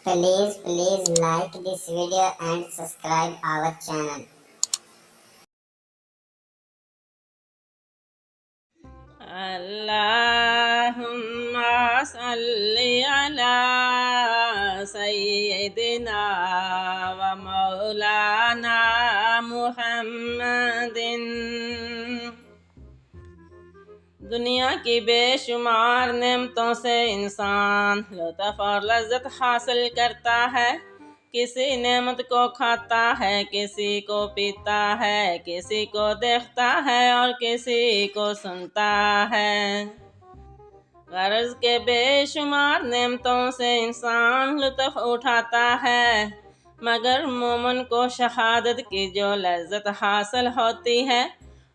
Please like this video and subscribe our channel. Allahumma salli ala sayyidina wa maulana Muhammadin। दुनिया की बेशुमार नेमतों से इंसान लुत्फ़ और लज्जत हासिल करता है। किसी नेमत को खाता है, किसी को पीता है, किसी को देखता है और किसी को सुनता है। ग़र्ज़ के बेशुमार नेमतों से इंसान लुत्फ़ उठाता है, मगर मोमिन को शहादत की जो लज्जत हासिल होती है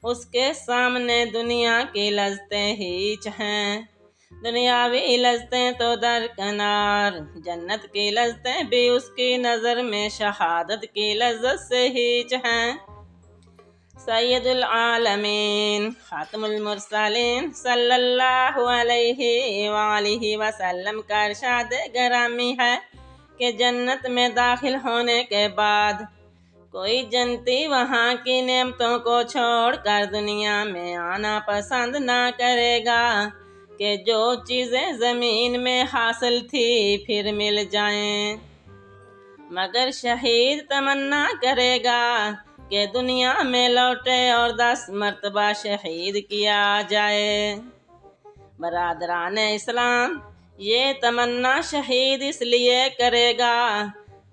उसके सामने दुनिया की लज़्ज़तें हीच हैं। दुनियावी लज़्ज़तें तो दरकिनार, जन्नत की लज़्ज़तें भी उसकी नज़र में शहादत की लज़्ज़त से हीच हैं। सैयदुल आलमीन खातमुल मुरसलीन सल्लल्लाहु अलैहि वालिहि वसल्लम का इरशाद गरामी है कि जन्नत में दाखिल होने के बाद कोई जन्नती वहाँ की नेमतों को छोड़कर दुनिया में आना पसंद ना करेगा कि जो चीज़ें ज़मीन में हासिल थी फिर मिल जाएं, मगर शहीद तमन्ना करेगा कि दुनिया में लौटे और 10 मरतबा शहीद किया जाए। बरादरान इस्लाम, ये तमन्ना शहीद इसलिए करेगा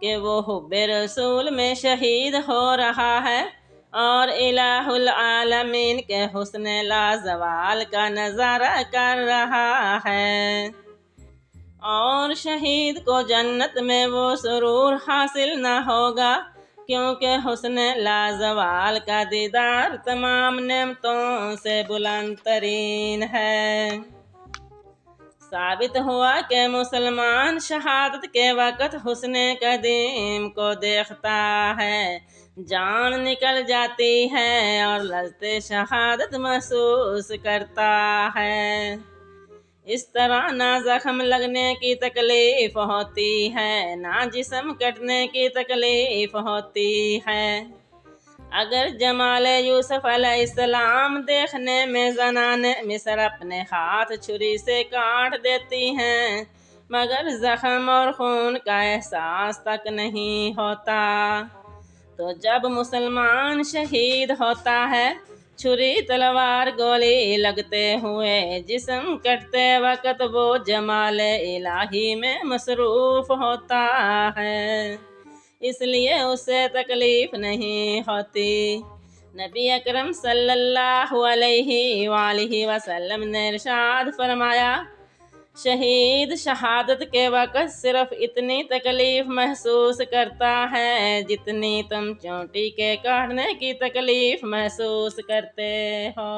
कि वो हुब्बे रसूल में शहीद हो रहा है और इलाहुल आलमीन के हुस्न लाजवाल का नज़ारा कर रहा है। और शहीद को जन्नत में वो सुरूर हासिल न होगा क्योंकि हुस्न लाजवाल का दीदार तमाम नेमतों से बुलंद तरीन है। साबित हुआ कि मुसलमान शहादत के वक़्त हुस्न कदीम को देखता है, जान निकल जाती है और लज़्ज़त शहादत महसूस करता है। इस तरह ना ज़ख्म लगने की तकलीफ़ होती है, ना जिस्म कटने की तकलीफ़ होती है। अगर जमाल यूसुफ अलैहिस्सलाम देखने में ज़नाने मिस्र अपने हाथ छुरी से काट देती हैं, मगर ज़ख्म और खून का एहसास तक नहीं होता। तो जब मुसलमान शहीद होता है, छुरी तलवार गोली लगते हुए जिस्म कटते वक़्त वो जमाल इलाही में मसरूफ़ होता है, इसलिए उसे तकलीफ़ नहीं होती। नबी अकरम सल्लल्लाहु अलैहि वालिहि वसल्लम ने इरशाद फरमाया, शहीद शहादत के वक़्त सिर्फ़ इतनी तकलीफ़ महसूस करता है जितनी तुम चोटी के काटने की तकलीफ़ महसूस करते हो।